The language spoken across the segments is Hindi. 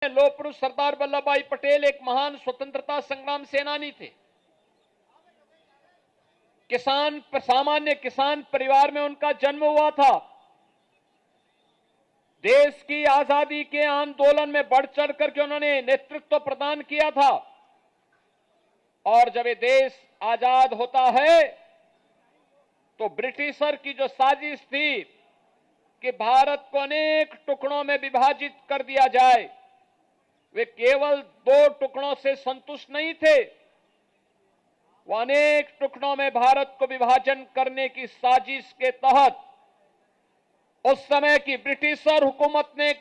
लौह पुरुष सरदार वल्लभ भाई पटेल एक महान स्वतंत्रता संग्राम सेनानी थे। सामान्य किसान परिवार में उनका जन्म हुआ था। देश की आजादी के आंदोलन में बढ़ चढ़ करके उन्होंने नेतृत्व प्रदान किया था। और जब ये देश आजाद होता है तो ब्रिटिशर की जो साजिश थी कि भारत को अनेक टुकड़ों में विभाजित कर दिया जाए, वे केवल 2 टुकड़ों से संतुष्ट नहीं थे, वो अनेक टुकड़ों में भारत को विभाजन करने की साजिश के तहत उस समय की ब्रिटिशर हुकूमत ने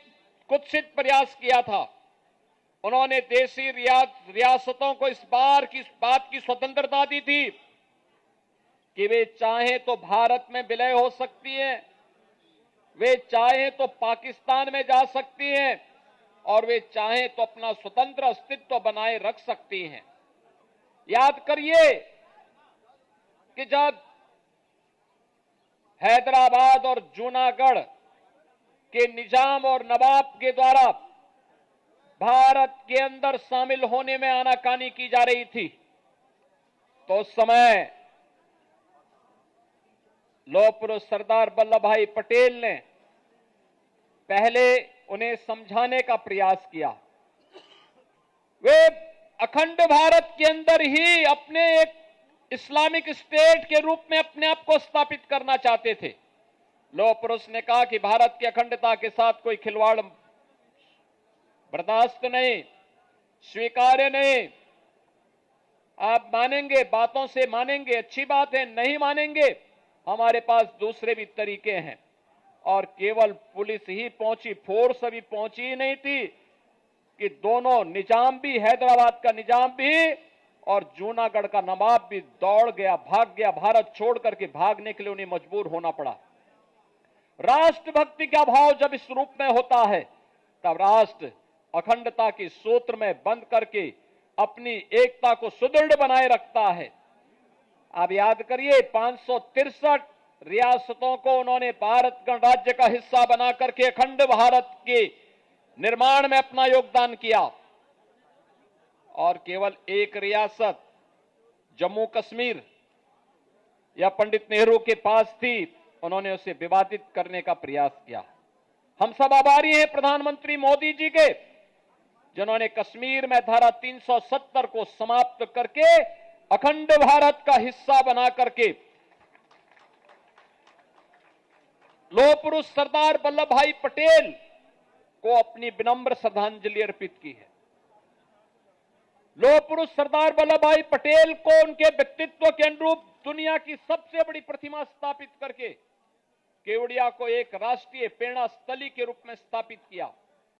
कुत्सित प्रयास किया था। उन्होंने देशी रियासतों को इस बात की स्वतंत्रता दी थी कि वे चाहें तो भारत में विलय हो सकती हैं, वे चाहें तो पाकिस्तान में जा सकती हैं और वे चाहें तो अपना स्वतंत्र अस्तित्व बनाए रख सकती हैं। याद करिए कि जब हैदराबाद और जूनागढ़ के निजाम और नवाब के द्वारा भारत के अंदर शामिल होने में आनाकानी की जा रही थी, तो उस समय लौह पुरुष सरदार वल्लभ भाई पटेल ने पहले उन्हें समझाने का प्रयास किया। वे अखंड भारत के अंदर ही अपने एक इस्लामिक स्टेट के रूप में अपने आप को स्थापित करना चाहते थे। लौह पुरुष ने कहा कि भारत की अखंडता के साथ कोई खिलवाड़ बर्दाश्त नहीं, स्वीकार्य नहीं। आप मानेंगे, बातों से मानेंगे, अच्छी बात है, नहीं मानेंगे, हमारे पास दूसरे भी तरीके हैं। और केवल पुलिस ही पहुंची, फोर्स अभी पहुंची ही नहीं थी कि दोनों निजाम भी, हैदराबाद का निजाम भी और जूनागढ़ का नवाब भी दौड़ गया, भाग गया। भारत छोड़ करके भागने के लिए उन्हें मजबूर होना पड़ा। राष्ट्रभक्ति का भाव जब इस रूप में होता है तब राष्ट्र अखंडता के सूत्र में बंद करके अपनी एकता को सुदृढ़ बनाए रखता है। आप याद करिए, 563 रियासतों को उन्होंने भारत गणराज्य का हिस्सा बना करके अखंड भारत के निर्माण में अपना योगदान किया। और केवल एक रियासत जम्मू कश्मीर या पंडित नेहरू के पास थी, उन्होंने उसे विवादित करने का प्रयास किया। हम सब आभारी हैं प्रधानमंत्री मोदी जी के, जिन्होंने कश्मीर में धारा 370 को समाप्त करके अखंड भारत का हिस्सा बना करके लौह पुरुष सरदार वल्लभ भाई पटेल को अपनी विनम्र श्रद्धांजलि अर्पित की है। लौह पुरुष सरदार वल्लभ भाई पटेल को उनके व्यक्तित्व के अनुरूप दुनिया की सबसे बड़ी प्रतिमा स्थापित करके केवड़िया को एक राष्ट्रीय प्रेरणा स्थली के रूप में स्थापित किया।